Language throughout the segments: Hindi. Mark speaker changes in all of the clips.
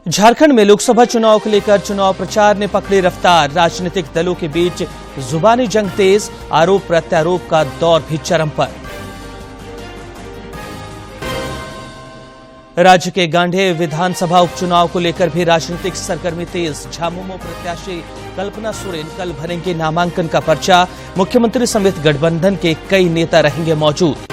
Speaker 1: झारखंड में लोकसभा चुनाव को लेकर चुनाव प्रचार ने पकड़ी रफ्तार। राजनीतिक दलों के बीच जुबानी जंग तेज, आरोप प्रत्यारोप का दौर भी चरम पर। राज्य के गांधी विधानसभा उपचुनाव को लेकर भी राजनीतिक सरगर्मी तेज। झामुमो प्रत्याशी कल्पना सोरेन कल भरेंगे नामांकन का पर्चा। मुख्यमंत्री समेत गठबंधन के कई नेता रहेंगे मौजूद।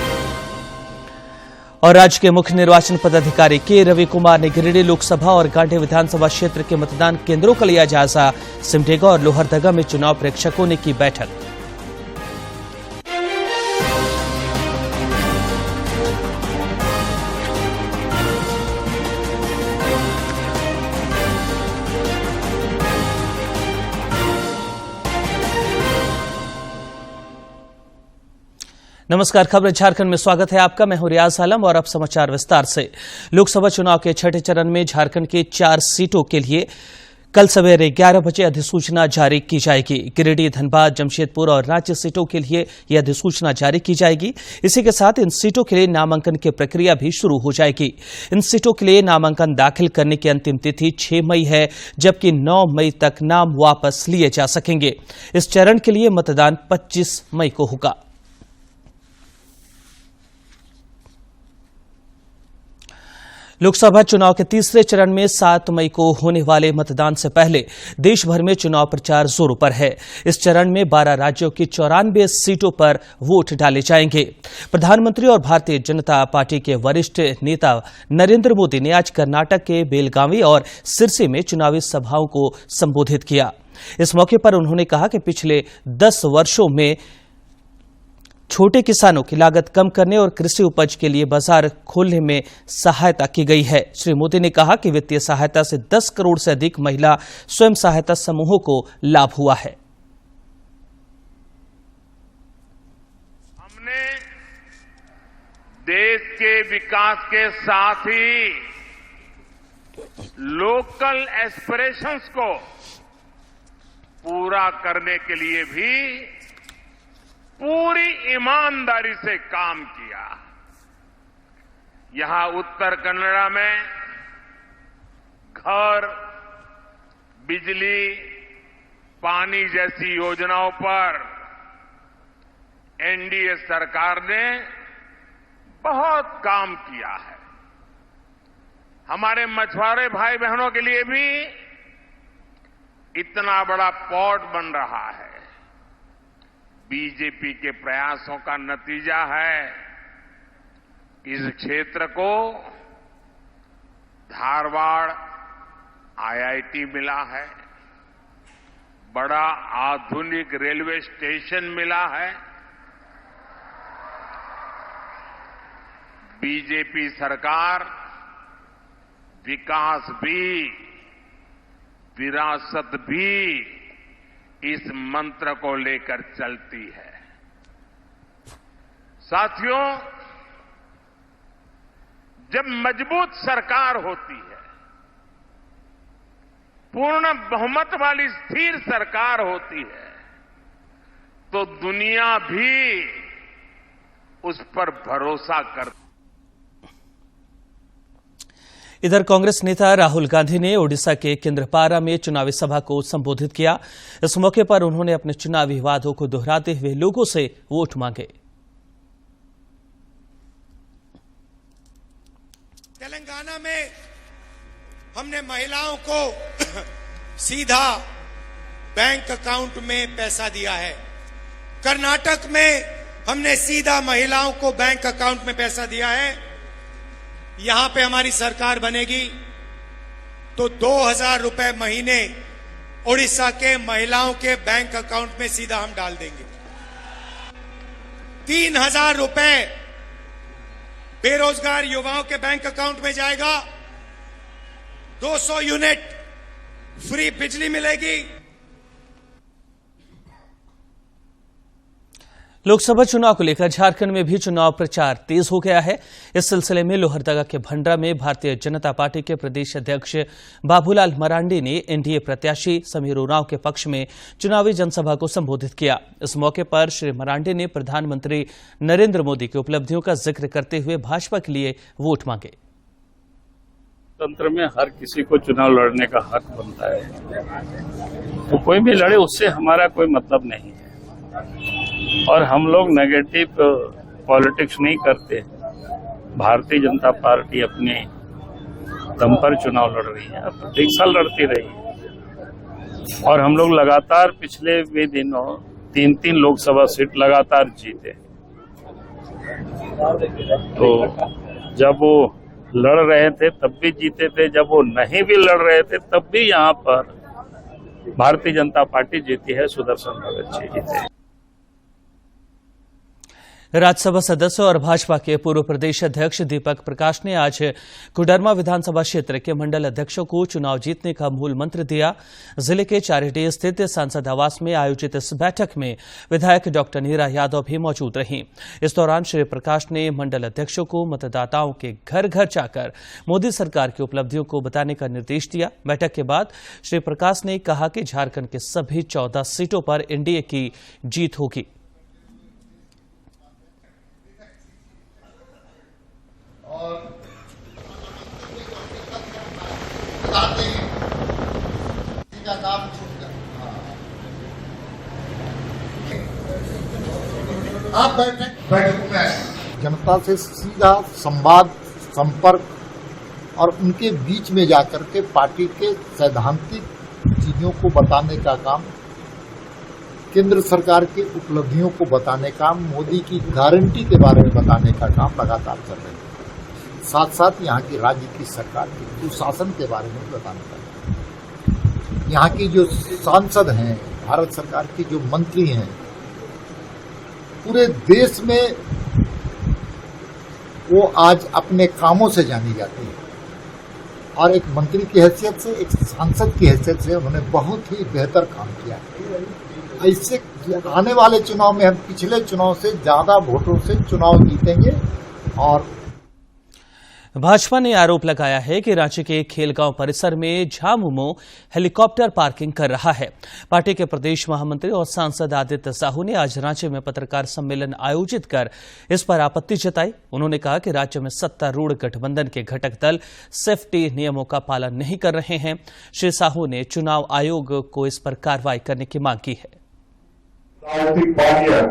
Speaker 1: और राज्य के मुख्य निर्वाचन पदाधिकारी के रवि कुमार ने गिरिडीह लोकसभा और गांधी विधानसभा क्षेत्र के मतदान केंद्रों का लिया जायजा। सिमडेगा और लोहरदगा में चुनाव प्रेक्षकों ने की बैठक। नमस्कार, खबर झारखंड में स्वागत है आपका। मैं हूं रियाज आलम और अब समाचार विस्तार से। लोकसभा चुनाव के छठे चरण में झारखंड के 4 सीटों के लिए कल सवेरे 11 बजे अधिसूचना जारी की जाएगी। गिरिडीह, धनबाद, जमशेदपुर और राज्य सीटों के लिए यह अधिसूचना जारी की जाएगी। इसी के साथ इन सीटों के लिए नामांकन की प्रक्रिया भी शुरू हो जाएगी। इन सीटों के लिए नामांकन दाखिल करने की अंतिम तिथि 6 मई है, जबकि 9 मई तक नाम वापस लिए जा सकेंगे। इस चरण के लिए मतदान 25 मई को होगा। लोकसभा चुनाव के तीसरे चरण में 7 मई को होने वाले मतदान से पहले देश भर में चुनाव प्रचार जोरों पर है। इस चरण में 12 राज्यों की 94 सीटों पर वोट डाले जाएंगे। प्रधानमंत्री और भारतीय जनता पार्टी के वरिष्ठ नेता नरेंद्र मोदी ने आज कर्नाटक के बेलगावी और सिरसी में चुनावी सभाओं को संबोधित किया। इस मौके पर उन्होंने कहा कि पिछले 10 वर्षों में छोटे किसानों की लागत कम करने और कृषि उपज के लिए बाजार खोलने में सहायता की गई है। श्री मोदी ने कहा कि वित्तीय सहायता से 10 करोड़ से अधिक महिला स्वयं सहायता समूहों को लाभ हुआ है।
Speaker 2: हमने देश के विकास के साथ ही लोकल एस्पिरेशंस को पूरा करने के लिए भी पूरी ईमानदारी से काम किया। यहां उत्तर कन्नड़ा में घर, बिजली, पानी जैसी योजनाओं पर एनडीए सरकार ने बहुत काम किया है। हमारे मछुआरे भाई बहनों के लिए भी इतना बड़ा पोर्ट बन रहा है। बीजेपी के प्रयासों का नतीजा है इस क्षेत्र को धारवाड़ आईआईटी मिला है, बड़ा आधुनिक रेलवे स्टेशन मिला है। बीजेपी सरकार विकास भी, विरासत भी इस मंत्र को लेकर चलती है। साथियों, जब मजबूत सरकार होती है, पूर्ण बहुमत वाली स्थिर सरकार होती है, तो दुनिया भी उस पर भरोसा करती है।
Speaker 1: इधर कांग्रेस नेता राहुल गांधी ने ओडिशा के केंद्रपारा में चुनावी सभा को संबोधित किया। इस मौके पर उन्होंने अपने चुनावी वादों को दोहराते हुए लोगों से वोट मांगे।
Speaker 3: तेलंगाना में हमने महिलाओं को सीधा बैंक अकाउंट में पैसा दिया है। कर्नाटक में हमने सीधा महिलाओं को बैंक अकाउंट में पैसा दिया है। यहां पे हमारी सरकार बनेगी तो 2000 रुपए महीने ओडिशा के महिलाओं के बैंक अकाउंट में सीधा हम डाल देंगे। 3000 रुपए बेरोजगार युवाओं के बैंक अकाउंट में जाएगा। 200 यूनिट फ्री बिजली मिलेगी।
Speaker 1: लोकसभा चुनाव को लेकर झारखंड में भी चुनाव प्रचार तेज हो गया है। इस सिलसिले में लोहरदगा के भंडरा में भारतीय जनता पार्टी के प्रदेश अध्यक्ष बाबूलाल मरांडी ने एनडीए प्रत्याशी समीर उरांव के पक्ष में चुनावी जनसभा को संबोधित किया। इस मौके पर श्री मरांडी ने प्रधानमंत्री नरेंद्र मोदी की उपलब्धियों का जिक्र करते हुए भाजपा के लिए वोट मांगे।
Speaker 4: लोकतंत्र में हर किसी को चुनाव लड़ने का हक बनता है, तो कोई भी लड़े, उससे हमारा कोई मतलब नहीं है। और हम लोग नेगेटिव पॉलिटिक्स नहीं करते। भारतीय जनता पार्टी अपने दम पर चुनाव लड़ रही है, प्रत्येक साल लड़ती रही है, और हम लोग लगातार पिछले भी दिनों 3-3 लोकसभा सीट लगातार जीते। तो जब वो लड़ रहे थे तब भी जीते थे, जब वो नहीं भी लड़ रहे थे तब भी यहाँ पर भारतीय जनता पार्टी जीती है, सुदर्शन भगत जी जीते।
Speaker 1: राज्यसभा सदस्य और भाजपा के पूर्व प्रदेश अध्यक्ष दीपक प्रकाश ने आज कोडरमा विधानसभा क्षेत्र के मंडल अध्यक्षों को चुनाव जीतने का मूल मंत्र दिया। जिले के चारिडी स्थित सांसद आवास में आयोजित इस बैठक में विधायक डॉक्टर नीरा यादव भी मौजूद रहीं। इस दौरान श्री प्रकाश ने मंडल अध्यक्षों को मतदाताओं के घर घर जाकर मोदी सरकार की उपलब्धियों को बताने का निर्देश दिया। बैठक के बाद श्री प्रकाश ने कहा कि झारखंड के सभी 14 सीटों पर एनडीए की जीत होगी।
Speaker 5: आप बैठक में जनता से सीधा संवाद, संपर्क और उनके बीच में जाकर के पार्टी के सैद्धांतिक चीजों को बताने का काम, केंद्र सरकार की उपलब्धियों को बताने का, मोदी की गारंटी के बारे में बताने का काम लगातार चल रहे हैं। साथ साथ यहाँ की राज्य की सरकार के सुशासन के बारे में बताने का काम। यहाँ की जो सांसद हैं, भारत सरकार की जो मंत्री हैं, पूरे देश में वो आज अपने कामों से जानी जाती है, और एक मंत्री की हैसियत से, एक सांसद की हैसियत से उन्होंने बहुत ही बेहतर काम किया। इससे आने वाले चुनाव में हम पिछले चुनाव से ज्यादा वोटों से चुनाव जीतेंगे। और
Speaker 1: भाजपा ने आरोप लगाया है कि रांची के खेलगांव परिसर में झामुमो हेलीकॉप्टर पार्किंग कर रहा है। पार्टी के प्रदेश महामंत्री और सांसद आदित्य साहू ने आज रांची में पत्रकार सम्मेलन आयोजित कर इस पर आपत्ति जताई। उन्होंने कहा कि राज्य में सत्तारूढ़ गठबंधन के घटक दल सेफ्टी नियमों का पालन नहीं कर रहे हैं। श्री साहू ने चुनाव आयोग को इस पर कार्रवाई करने की मांग की है।
Speaker 6: राजनीतिक पार्टियां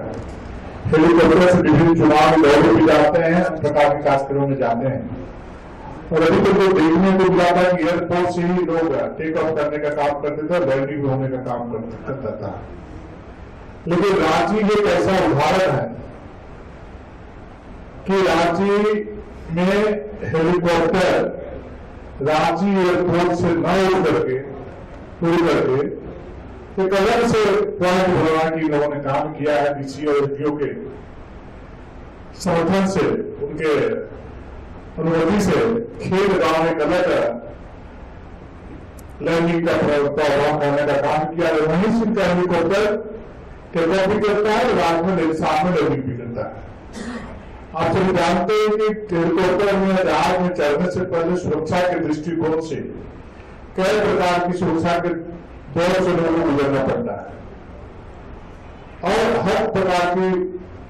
Speaker 6: हेलीकॉप्टर से विभिन्न चुनाव दौरे भी जाते हैं, प्रकार के कार्यक्रमों में जाते हैं, और अभी तो देखने को मिला था कि एयरपोर्ट से ही लोग टेक ऑफ करने का काम करते थे, लैंडिंग होने का काम करता था। लेकिन रांची एक ऐसा उदाहरण है कि रांची में हेलीकॉप्टर रांची एयरपोर्ट से न उड़ करके एक अलग से पॉइंट बनवा की लोगों ने काम किया है। डीसी और एसडीओ के समर्थन से, उनके अनुमति से खेल गांव में अलग लैंडिंग का प्रोग्राम होने का काम किया। वहीं सिंह का हेलीकॉप्टर टेक ऑफ भी करता है, रात में साथ में लैंडिंग भी करता है। आप सभी जानते हैं कि हेलीकॉप्टर में जहाज में चढ़ने से पहले सुरक्षा के दृष्टिकोण से कई प्रकार की सुरक्षा के दौर से लोगों को गुजरना पड़ता है, और हर प्रकार की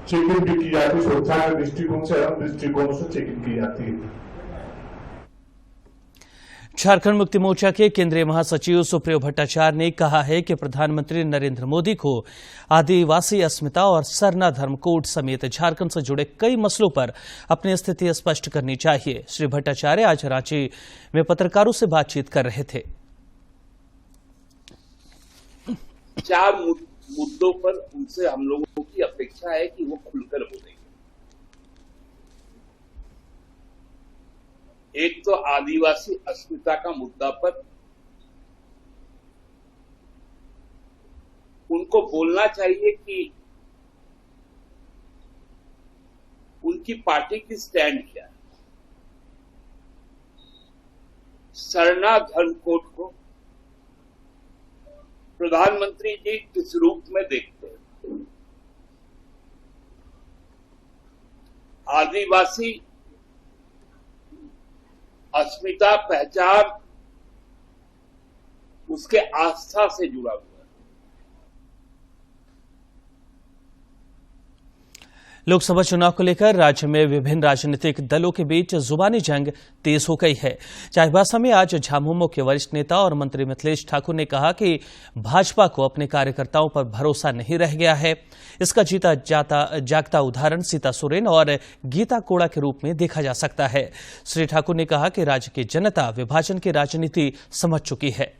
Speaker 6: चेकिंग भी की जाती है। सुरक्षा के दृष्टिकोण से, अन्य दृष्टिकोणों से चेकिंग की जाती है।
Speaker 1: झारखंड मुक्ति मोर्चा के केंद्रीय महासचिव सुप्रियो भट्टाचार्य ने कहा है कि प्रधानमंत्री नरेंद्र मोदी को आदिवासी अस्मिता और सरना धर्म कोड समेत झारखंड से जुड़े कई मसलों पर अपनी स्थिति स्पष्ट करनी चाहिए। श्री भट्टाचार्य आज रांची में पत्रकारों से बातचीत कर रहे थे।
Speaker 7: 4 मुद्दों पर उनसे हम लोगों की अपेक्षा है कि वो खुलकर बोलेंगे। एक तो आदिवासी अस्मिता का मुद्दा पर उनको बोलना चाहिए कि उनकी पार्टी की स्टैंड क्या है। सरना धर्म कोड को प्रधानमंत्री जी किस रूप में देखते हैं। आदिवासी अस्मिता, पहचान उसके आस्था से जुड़ा हुआ है।
Speaker 1: लोकसभा चुनाव को लेकर राज्य में विभिन्न राजनीतिक दलों के बीच जुबानी जंग तेज हो गई है। चाईबासा में आज झामुमो के वरिष्ठ नेता और मंत्री मिथिलेश ठाकुर ने कहा कि भाजपा को अपने कार्यकर्ताओं पर भरोसा नहीं रह गया है। इसका जीता जागता उदाहरण सीता सोरेन और गीता कोड़ा के रूप में देखा जा सकता है। श्री ठाकुर ने कहा कि राज्य की जनता विभाजन की राजनीति समझ चुकी है।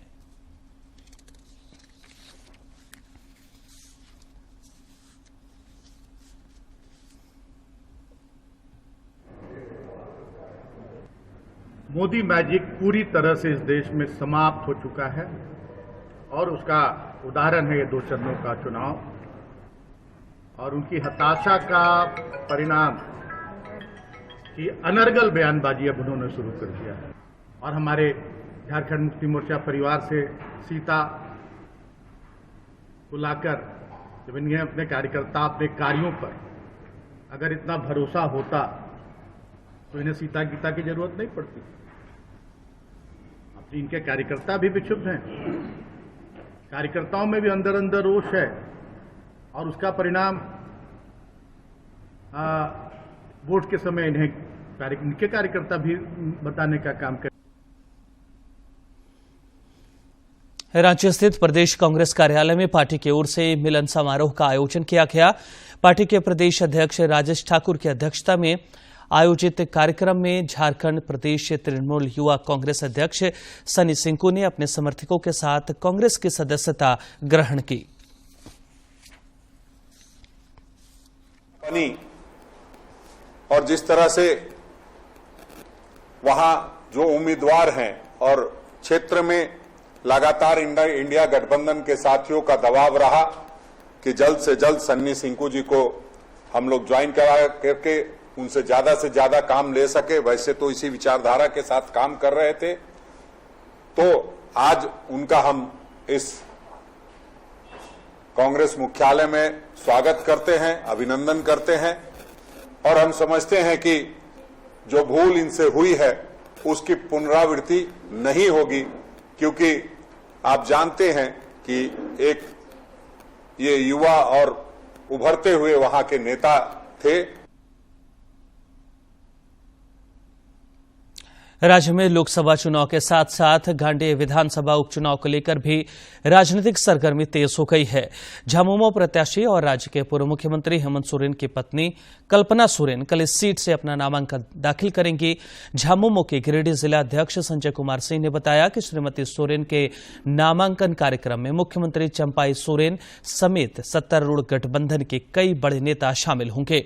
Speaker 8: मोदी मैजिक पूरी तरह से इस देश में समाप्त हो चुका है और उसका उदाहरण है ये 2 चरणों का चुनाव और उनकी हताशा का परिणाम कि अनर्गल बयानबाजी अब उन्होंने शुरू कर दिया है। और हमारे झारखंड मुक्ति मोर्चा परिवार से सीता को लाकर जब इन्हें अपने कार्यकर्ता अपने कार्यों पर अगर इतना भरोसा होता तो इन्हें सीता गीता की जरूरत नहीं पड़ती। अब इनके कार्यकर्ता भी विक्षुब्ध हैं, कार्यकर्ताओं में भी अंदर अंदर रोष है और उसका परिणाम वोट के समय इनके कार्यकर्ता भी बताने का काम करें।
Speaker 1: रांची स्थित प्रदेश कांग्रेस कार्यालय में पार्टी की ओर से मिलन समारोह का आयोजन किया गया। पार्टी के प्रदेश अध्यक्ष राजेश ठाकुर की अध्यक्षता में आयोजित कार्यक्रम में झारखंड प्रदेश तृणमूल युवा कांग्रेस अध्यक्ष सनी सिंकू ने अपने समर्थकों के साथ कांग्रेस की सदस्यता ग्रहण की।
Speaker 9: और जिस तरह से वहां जो उम्मीदवार हैं और क्षेत्र में लगातार इंडिया गठबंधन के साथियों का दबाव रहा कि जल्द से जल्द सन्नी सिंकू जी को हम लोग ज्वाइन करा करके उनसे ज्यादा से ज्यादा काम ले सके। वैसे तो इसी विचारधारा के साथ काम कर रहे थे, तो आज उनका हम इस कांग्रेस मुख्यालय में स्वागत करते हैं, अभिनंदन करते हैं और हम समझते हैं कि जो भूल इनसे हुई है उसकी पुनरावृत्ति नहीं होगी, क्योंकि आप जानते हैं कि एक ये युवा और उभरते हुए वहां के नेता थे।
Speaker 1: राज्य में लोकसभा चुनाव के साथ साथ गांडेय विधानसभा उपचुनाव को लेकर भी राजनीतिक सरगर्मी तेज हो गई है। झामुमो प्रत्याशी और राज्य के पूर्व मुख्यमंत्री हेमंत सोरेन की पत्नी कल्पना सोरेन कल इस सीट से अपना नामांकन दाखिल करेंगी। झामुमो के गिरिडीह जिला अध्यक्ष संजय कुमार सिंह ने बताया कि श्रीमती सोरेन के नामांकन कार्यक्रम में मुख्यमंत्री चंपाई सोरेन समेत सत्तारूढ़ गठबंधन के कई बड़े नेता शामिल होंगे।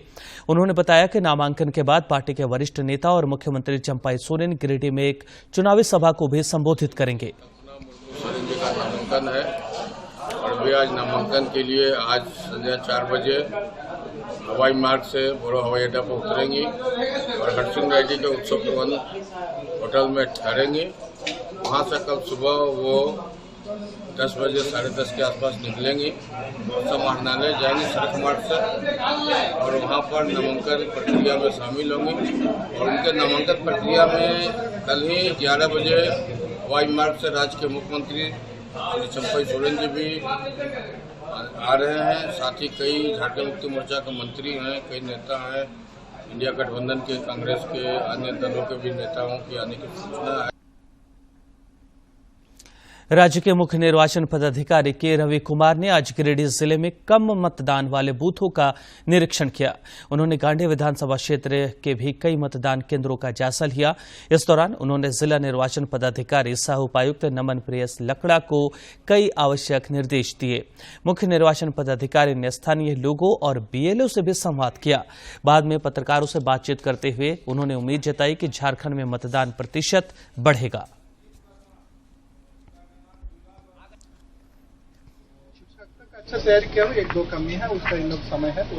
Speaker 1: उन्होंने बताया कि नामांकन के बाद पार्टी के वरिष्ठ नेता और मुख्यमंत्री चंपाई सोरेन गिरिडीह में एक चुनावी सभा को भी संबोधित करेंगे।
Speaker 10: सोरेन जी का नामांकन है और वे आज नामांकन के लिए आज संध्या 4 बजे हवाई मार्ग से बोरो हवाई अड्डा पर उतरेंगी और हरसिंह रेड्डी के उत्सव भवन होटल में ठहरेंगी। वहां से कल सुबह वो 10 बजे 10:30 के आसपास निकलेंगी, समाहरणालय जाएंगी सड़क मार्ग से और वहां पर नामांकन प्रक्रिया में शामिल होंगी। और उनके नामांकन प्रक्रिया में कल ही 11 बजे हवाई मार्ग से राज्य के मुख्यमंत्री श्री चंपाई सोरेन जी भी आ रहे हैं। साथ ही कई झारखंड मुक्ति मोर्चा के मंत्री हैं, कई नेता हैं, इंडिया गठबंधन के, कांग्रेस के, अन्य दलों के भी नेताओं की आने की सूचना है।
Speaker 1: राज्य के मुख्य निर्वाचन पदाधिकारी के रवि कुमार ने आज गिरिडीह जिले में कम मतदान वाले बूथों का निरीक्षण किया। उन्होंने गांडेय विधानसभा क्षेत्र के भी कई मतदान केंद्रों का जायजा लिया। इस दौरान उन्होंने जिला निर्वाचन पदाधिकारी सह उपायुक्त नमन प्रियस लकड़ा को कई आवश्यक निर्देश दिए। मुख्य निर्वाचन पदाधिकारी ने स्थानीय लोगों और बीएलओ से भी संवाद किया। बाद में पत्रकारों से बातचीत करते हुए उन्होंने उम्मीद जताई कि झारखंड में मतदान प्रतिशत बढ़ेगा।
Speaker 11: अच्छा तैयारी किया, 1-2 कमी है, उसका इन लोग समय है तो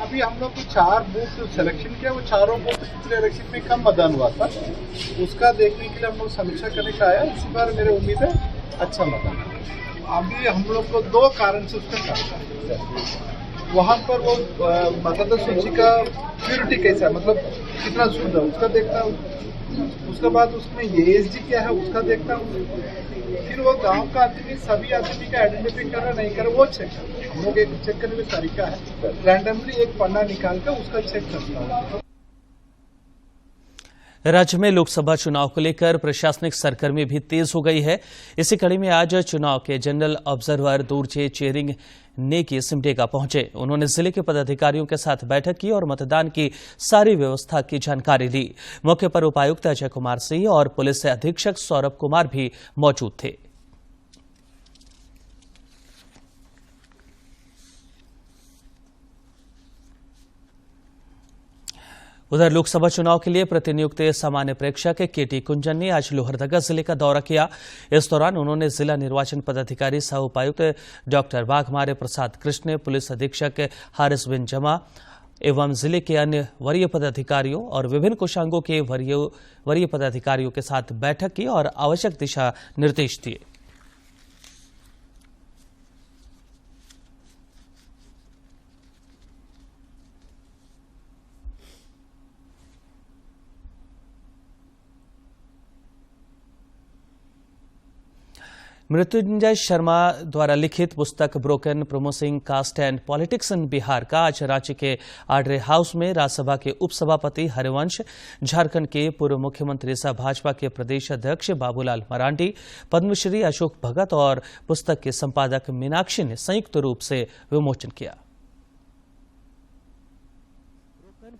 Speaker 11: अभी हम लोग 4 बूथ सिलेक्शन किया। वो 4 बूथ पिछले इलेक्शन में कम मतदान हुआ था, उसका देखने के लिए हम लोग समीक्षा करने का आया। इसी बार मेरे उम्मीद है अच्छा मतदान। अभी हम लोग को 2 कारण से उसका कारण वहाँ पर वो मतदाता सूची का प्योरिटी कैसा है, मतलब कितना शुद्ध है, उसका देखना उसके बाद उसमें ESG क्या है उसका देखता हूँ, फिर वो गांव का आदमी सभी आदमी का आइडेंटिफाई कर रहा नहीं कर वो चेक करता। हम लोग एक चेक करने का तरीका है, रैंडमली एक पन्ना निकाल कर उसका चेक करता हूँ।
Speaker 1: राज्य में लोकसभा चुनाव को लेकर प्रशासनिक सरगर्मी भी तेज हो गई है। इसी कड़ी में आज चुनाव के जनरल ऑब्जर्वर दूरजे चेरिंग नेकी सिमडेगा पहुंचे। उन्होंने जिले के पदाधिकारियों के साथ बैठक की और मतदान की सारी व्यवस्था की जानकारी ली। मौके पर उपायुक्त अजय कुमार सिंह और पुलिस अधीक्षक सौरभ कुमार भी मौजूद थे। उधर लोकसभा चुनाव के लिए प्रतिनियुक्त सामान्य प्रेक्षक केटी कुंजन ने आज लोहरदगा जिले का दौरा किया। इस दौरान उन्होंने जिला निर्वाचन पदाधिकारी सह उपायुक्त डॉक्टर वाघमारे प्रसाद कृष्ण, पुलिस अधीक्षक हारिस बिन जमा एवं जिले के अन्य वरीय पदाधिकारियों और विभिन्न कोषांगों के वरीय पदाधिकारियों के साथ बैठक की और आवश्यक दिशा निर्देश दिए। मृत्युंजय शर्मा द्वारा लिखित पुस्तक broken promising caste and politics in Bihar का आज रांची के आडरे हाउस में राज्यसभा के उपसभापति हरिवंश, झारखंड के पूर्व मुख्यमंत्री सह भाजपा के प्रदेश अध्यक्ष बाबूलाल मरांडी, पद्मश्री अशोक भगत और पुस्तक के संपादक मीनाक्षी ने संयुक्त रूप से विमोचन किया।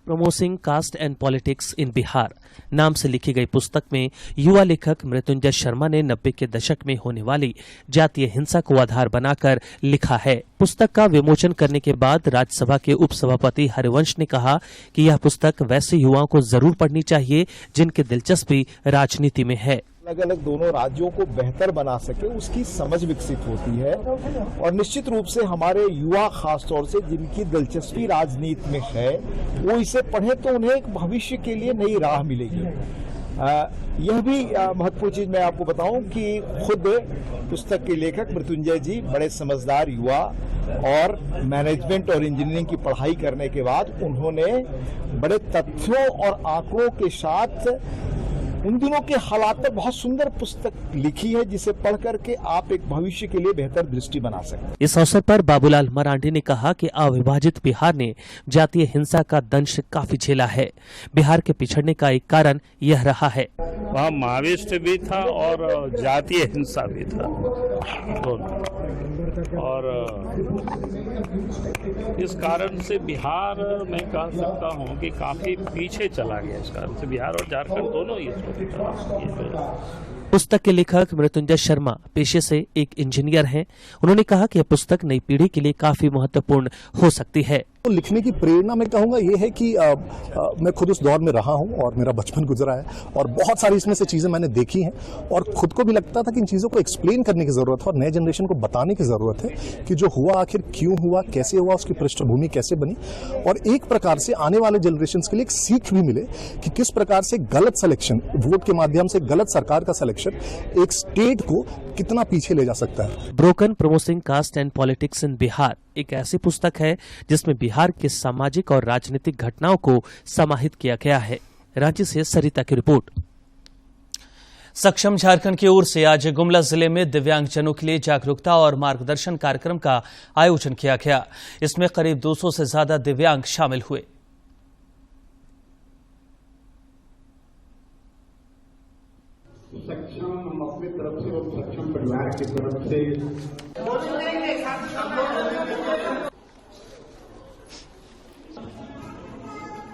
Speaker 1: Promising caste and politics in Bihar नाम से लिखी गई पुस्तक में युवा लेखक मृत्युंजय शर्मा ने 90 के दशक में होने वाली जातीय हिंसा को आधार बनाकर लिखा है। पुस्तक का विमोचन करने के बाद राज्यसभा के उपसभापति हरिवंश ने कहा कि यह पुस्तक वैसे युवाओं को जरूर पढ़नी चाहिए जिनकी दिलचस्पी राजनीति में है।
Speaker 12: अलग अलग दोनों राज्यों को बेहतर बना सके उसकी समझ विकसित होती है और निश्चित रूप से हमारे युवा खासतौर से जिनकी दिलचस्पी राजनीति में है वो इसे पढ़े तो उन्हें एक भविष्य के लिए नई राह मिलेगी। यह भी महत्वपूर्ण चीज मैं आपको बताऊं कि खुद पुस्तक के लेखक मृत्युंजय जी बड़े समझदार युवा और मैनेजमेंट और इंजीनियरिंग की पढ़ाई करने के बाद उन्होंने बड़े तथ्यों और आंकड़ों के साथ उन दिनों के हालात पर बहुत सुंदर पुस्तक लिखी है जिसे पढ़ करके आप एक भविष्य के लिए बेहतर दृष्टि बना सकते हैं।
Speaker 1: इस अवसर पर बाबूलाल मरांडी ने कहा कि अविभाजित बिहार ने जातीय हिंसा का दंश काफी झेला है। बिहार के पिछड़ने का एक कारण यह रहा है।
Speaker 4: वहाँ माविष्ट भी था और जातीय हिंसा भी था दोनों, और इस कारण से बिहार मैं कह सकता हूँ कि काफी पीछे चला गया। इस कारण से बिहार और झारखंड दोनों ही
Speaker 1: पुस्तक के लेखक मृत्युंजय शर्मा पेशे से एक इंजीनियर हैं। उन्होंने कहा कि यह पुस्तक नई पीढ़ी के लिए काफी महत्वपूर्ण हो सकती है।
Speaker 12: तो लिखने की प्रेरणा मैं कहूँगा ये है कि मैं खुद उस दौर में रहा हूँ और मेरा बचपन गुजरा है और बहुत सारी इसमें से चीज़ें मैंने देखी हैं और खुद को भी लगता था कि इन चीज़ों को एक्सप्लेन करने की ज़रूरत है और नए जनरेशन को बताने की ज़रूरत है कि जो हुआ आखिर क्यों हुआ, कैसे हुआ, उसकी पृष्ठभूमि कैसे बनी और एक प्रकार से आने वाले जनरेशन के लिए एक सीख भी मिले कि किस प्रकार से गलत सिलेक्शन, वोट के माध्यम से गलत सरकार का सिलेक्शन एक स्टेट को कितना पीछे ले जा सकता है।
Speaker 1: Broken promising caste and politics in Bihar एक ऐसी पुस्तक है जिसमें बिहार के सामाजिक और राजनीतिक घटनाओं को समाहित किया गया है। रांची से सरिता की रिपोर्ट। सक्षम झारखंड की ओर से आज गुमला जिले में दिव्यांगजनों के लिए जागरूकता और मार्गदर्शन कार्यक्रम का आयोजन किया गया। इसमें करीब 200 से ज्यादा दिव्यांग शामिल हुए।
Speaker 6: सक्षम हम अपनी तरफ से और सक्षम परिवार की तरफ से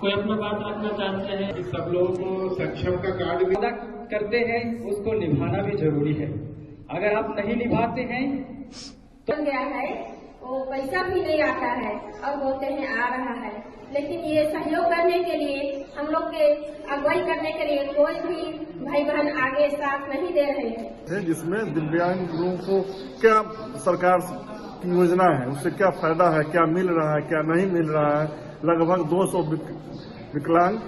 Speaker 13: कोई अपना बात रखना चाहते हैं।
Speaker 6: सब लोग सक्षम का कार्ड
Speaker 13: वादा करते हैं उसको निभाना भी जरूरी है। अगर आप नहीं निभाते हैं
Speaker 14: तो गया है वो पैसा भी नहीं आता है और बोलते हैं आ रहा है, लेकिन ये सहयोग करने के लिए हम लोग के अगुवाई करने के लिए कोई भी भाई बहन आगे साथ नहीं दे रहे हैं।
Speaker 6: जिसमें दिव्यांग लोगों को क्या सरकार की योजना है, उससे क्या फायदा है, क्या मिल रहा है, क्या नहीं मिल रहा है। लगभग 200 विकलांग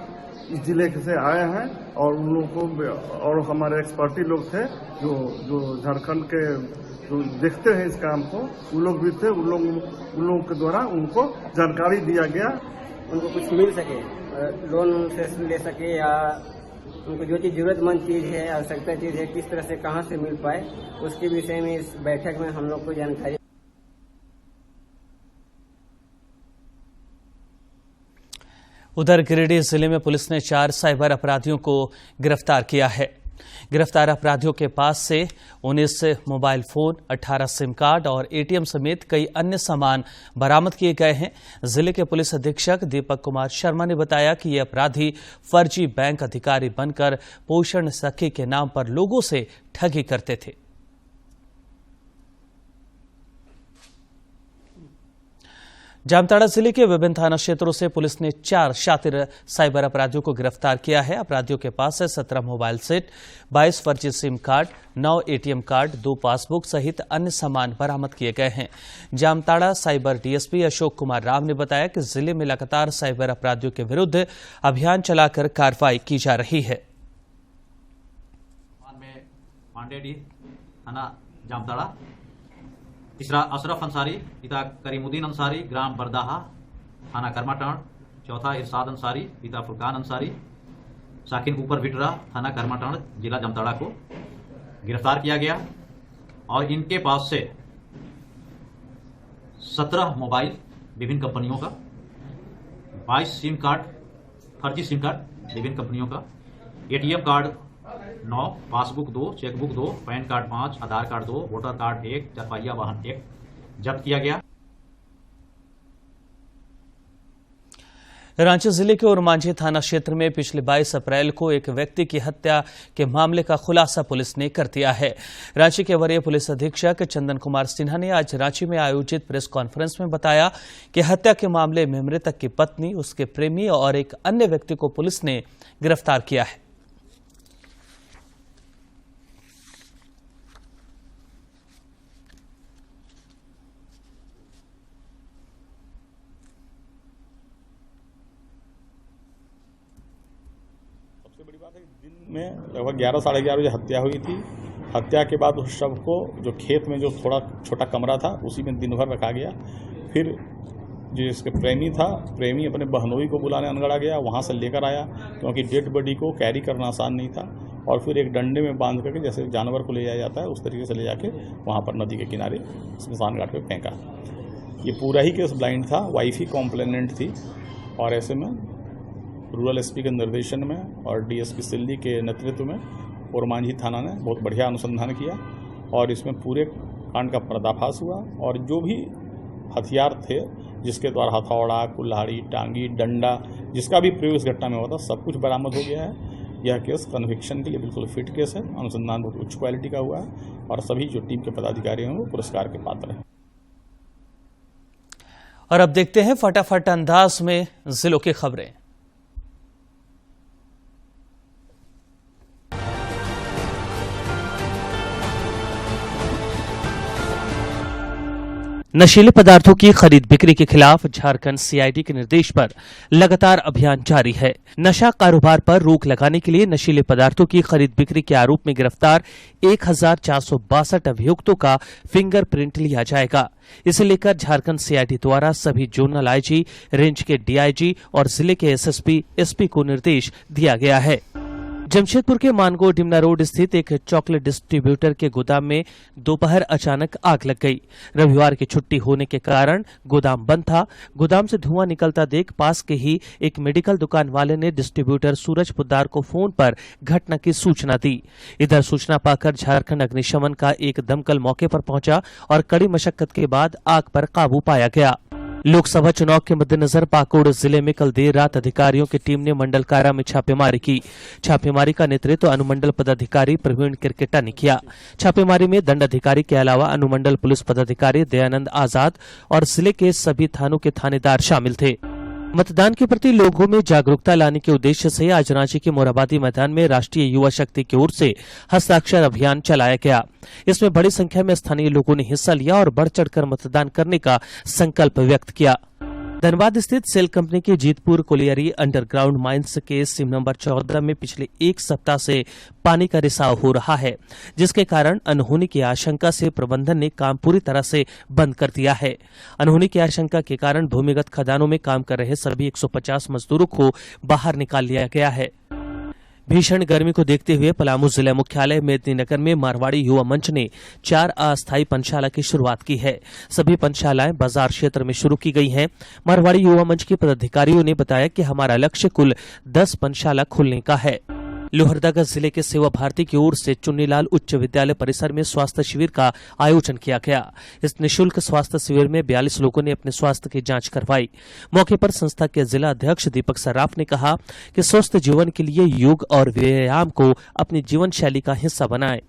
Speaker 6: इस जिले से आए हैं और उन लोगों को और हमारे एक्सपर्टी लोग थे जो झारखंड के जो देखते हैं इस काम को, उन लोग भी थे। उन लोगों के द्वारा उनको जानकारी दिया गया,
Speaker 13: उनको कुछ मिल सके, लोन से ले सके या
Speaker 15: उनको जो चीज़ जरूरतमंद चीज़ है, आवश्यकता चीज़ है, किस तरह से कहाँ से मिल पाए, उसके विषय में इस बैठक में हम लोग को जानकारी।
Speaker 1: उधर गिरिडीह जिले में पुलिस ने 4 साइबर अपराधियों को गिरफ्तार किया है। गिरफ्तार अपराधियों के पास से 19 मोबाइल फोन, 18 सिम कार्ड और एटीएम समेत कई अन्य सामान बरामद किए गए हैं। जिले के पुलिस अधीक्षक दीपक कुमार शर्मा ने बताया कि ये अपराधी फर्जी बैंक अधिकारी बनकर पोषण सखी के नाम पर लोगों से ठगी करते थे। जामताड़ा जिले के विभिन्न थाना क्षेत्रों से पुलिस ने 4 शातिर साइबर अपराधियों को गिरफ्तार किया है। अपराधियों के पास से 17 मोबाइल सेट, 22 फर्जी SIM card, 9 ATM card, 2 passbook सहित अन्य सामान बरामद किए गए हैं। जामताड़ा साइबर डीएसपी अशोक कुमार राव ने बताया कि जिले में लगातार साइबर अपराधियों के विरुद्ध अभियान चलाकर कार्रवाई की जा रही है।
Speaker 16: पांडेडी थाना जामताड़ा, तीसरा अशरफ अंसारी पिता करीमुद्दीन अंसारी ग्राम बरदाहा थाना करमाटांड़, चौथा इरशाद अंसारी पिता फुरकान अंसारी साकिन ऊपर विटरा थाना करमाटांड़ जिला जामताड़ा को गिरफ्तार किया गया और इनके पास से 17 मोबाइल विभिन्न कंपनियों का, 22 सिम कार्ड फर्जी सिम कार्ड विभिन्न कंपनियों का, ATM card 9, passbook 2, chequebook 2, pan card 5, आधार कार्ड 2, वोटर कार्ड 1, चारपहिया वाहन 1 जब्त किया गया।
Speaker 1: रांची जिले के ओरमांझी थाना क्षेत्र में पिछले 22 अप्रैल को एक व्यक्ति की हत्या के मामले का खुलासा पुलिस ने कर दिया है। रांची के वरीय पुलिस अधीक्षक चंदन कुमार सिन्हा ने आज रांची में आयोजित प्रेस कॉन्फ्रेंस में बताया कि हत्या के मामले में मृतक की पत्नी, उसके प्रेमी और एक अन्य व्यक्ति को पुलिस ने गिरफ्तार किया है।
Speaker 17: में लगभग 11 साढ़े 11 बजे हत्या हुई थी। हत्या के बाद उस शव को जो खेत में जो थोड़ा छोटा कमरा था उसी में दिन भर रखा गया। फिर जो इसके प्रेमी अपने बहनोई को बुलाने अनगढ़ा गया, वहाँ से लेकर आया क्योंकि डेड बॉडी को कैरी करना आसान नहीं था और फिर एक डंडे में बांध करके जैसे जानवर को ले जाया जाता है उस तरीके से ले जाके वहाँ पर नदी के किनारे स्मशान घाट पर फेंका। ये पूरा ही केस ब्लाइंड था, वाइफ ही कॉम्प्लेनेंट थी और ऐसे में रूरल एसपी के निर्देशन में और डीएसपी सिल्ली के नेतृत्व में ओरमांझी थाना ने बहुत बढ़िया अनुसंधान किया और इसमें पूरे कांड का पर्दाफाश हुआ और जो भी हथियार थे जिसके द्वारा हथौड़ा, कुल्हाड़ी, टांगी, डंडा जिसका भी प्रयोग इस घटना में हुआ था सब कुछ बरामद हो गया है। यह केस कन्विक्शन के लिए बिल्कुल फिट केस है। अनुसंधान बहुत उच्च क्वालिटी का हुआ है और सभी जो टीम के पदाधिकारी हैं वो पुरस्कार के पात्र हैं।
Speaker 1: और अब देखते हैं फटाफट अंदाज में जिलों की खबरें। नशीले पदार्थों की खरीद बिक्री के खिलाफ झारखंड सीआईडी के निर्देश पर लगातार अभियान जारी है। नशा कारोबार पर रोक लगाने के लिए नशीले पदार्थों की खरीद बिक्री के आरोप में गिरफ्तार 1462 अभियुक्तों का फिंगरप्रिंट लिया जाएगा। इसे लेकर झारखंड सीआईडी द्वारा सभी जोनल आईजी, रेंज के डीआईजी और जिले के एसएसपी, एसपी को निर्देश दिया गया है। जमशेदपुर के मानगो डिमना रोड स्थित एक चॉकलेट डिस्ट्रीब्यूटर के गोदाम में दोपहर अचानक आग लग गई। रविवार की छुट्टी होने के कारण गोदाम बंद था। गोदाम से धुआं निकलता देख पास के ही एक मेडिकल दुकान वाले ने डिस्ट्रीब्यूटर सूरज पुद्दार को फोन पर घटना की सूचना दी। इधर सूचना पाकर झारखंड अग्निशमन का एक दमकल मौके पर पहुंचा और कड़ी मशक्कत के बाद आग पर काबू पाया गया। लोकसभा चुनाव के मद्देनजर पाकुड़ जिले में कल देर रात अधिकारियों की टीम ने मंडल कारा में छापेमारी की। छापेमारी का नेतृत्व अनुमंडल पदाधिकारी प्रवीण किरकेटा ने किया। छापेमारी में दंड अधिकारी के अलावा अनुमंडल पुलिस पदाधिकारी दयानंद आजाद और जिले के सभी थानों के थानेदार शामिल थे। मतदान के प्रति लोगों में जागरूकता लाने के उद्देश्य से आज रांची के मोराबादी मैदान में राष्ट्रीय युवा शक्ति की ओर से हस्ताक्षर अभियान चलाया गया। इसमें बड़ी संख्या में स्थानीय लोगों ने हिस्सा लिया और बढ़ चढ़कर मतदान करने का संकल्प व्यक्त किया। धनबाद स्थित सेल कंपनी के जीतपुर कोलियरी अंडरग्राउंड माइंस के सिम नंबर 14 में पिछले एक सप्ताह से पानी का रिसाव हो रहा है, जिसके कारण अनहोनी की आशंका से प्रबंधन ने काम पूरी तरह से बंद कर दिया है। अनहोनी की आशंका के कारण भूमिगत खदानों में काम कर रहे सभी 150 मजदूरों को बाहर निकाल लिया गया है। भीषण गर्मी को देखते हुए पलामू जिला मुख्यालय मेदिनीनगर में मारवाड़ी युवा मंच ने 4 अस्थायी पंचशाला की शुरुआत की है। सभी पंचशालाएं बाजार क्षेत्र में शुरू की गई हैं। मारवाड़ी युवा मंच के पदाधिकारियों ने बताया कि हमारा लक्ष्य कुल 10 पंचशाला खोलने का है। लोहरदगा जिले के सेवा भारती की ओर से चुन्नीलाल उच्च विद्यालय परिसर में स्वास्थ्य शिविर का आयोजन किया गया। इस निःशुल्क स्वास्थ्य शिविर में 42 लोगों ने अपने स्वास्थ्य की जांच करवाई। मौके पर संस्था के जिला अध्यक्ष दीपक सर्राफ ने कहा कि स्वस्थ जीवन के लिए योग और व्यायाम को अपनी जीवन शैली का हिस्सा बनाएं।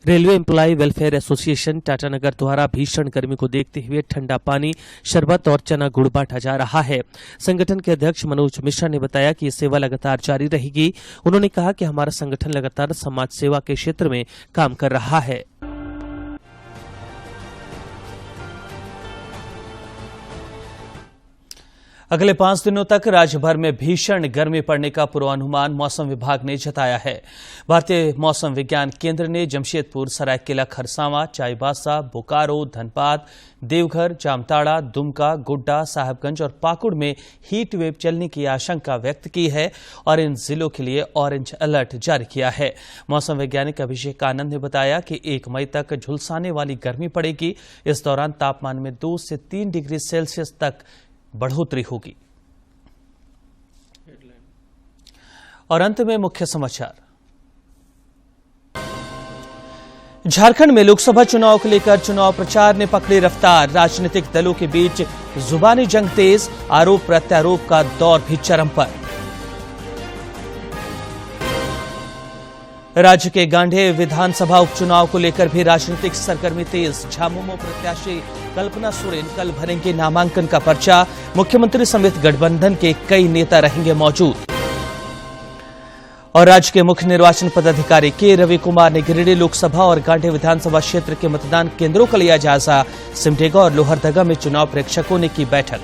Speaker 1: Railway employ welfare association Tatanagar द्वारा भीषण गर्मी को देखते हुए ठंडा पानी, शरबत और चना गुड़ बांटा जा रहा है। संगठन के अध्यक्ष मनोज मिश्रा ने बताया कि ये सेवा लगातार जारी रहेगी। उन्होंने कहा कि हमारा संगठन लगातार समाज सेवा के क्षेत्र में काम कर रहा है। अगले 5 दिनों तक राज्य भर में भीषण गर्मी पड़ने का पूर्वानुमान मौसम विभाग ने जताया है। भारतीय मौसम विज्ञान केंद्र ने जमशेदपुर, सरायकेला खरसावां, चाईबासा, बोकारो, धनबाद, देवघर, जामताड़ा, दुमका, गोड्डा, साहिबगंज और पाकुड़ में हीट वेव चलने की आशंका व्यक्त की है और इन जिलों के लिए ऑरेंज अलर्ट जारी किया है। मौसम वैज्ञानिक अभिषेक आनंद ने बताया कि 1 मई तक झुलसाने वाली गर्मी पड़ेगी। इस दौरान तापमान में 2 से 3 डिग्री सेल्सियस तक बढ़ोतरी होगी। और अंत में मुख्य समाचार। झारखंड में लोकसभा चुनाव को लेकर चुनाव प्रचार ने पकड़ी रफ्तार। राजनीतिक दलों के बीच जुबानी जंग तेज, आरोप प्रत्यारोप का दौर भी चरम पर। राज्य के गांधी विधानसभा उपचुनाव को लेकर भी राजनीतिक सरगर्मी तेज। झामुमो प्रत्याशी कल्पना सोरेन कल भरेंगे नामांकन का पर्चा। मुख्यमंत्री समेत गठबंधन के कई नेता रहेंगे मौजूद। और राज्य के मुख्य निर्वाचन पदाधिकारी के रवि कुमार ने गिरिडीह लोकसभा और गांधी विधानसभा क्षेत्र के मतदान केंद्रों का लिया जायजा। सिमडेगा और लोहरदगा में चुनाव प्रेक्षकों ने की बैठक।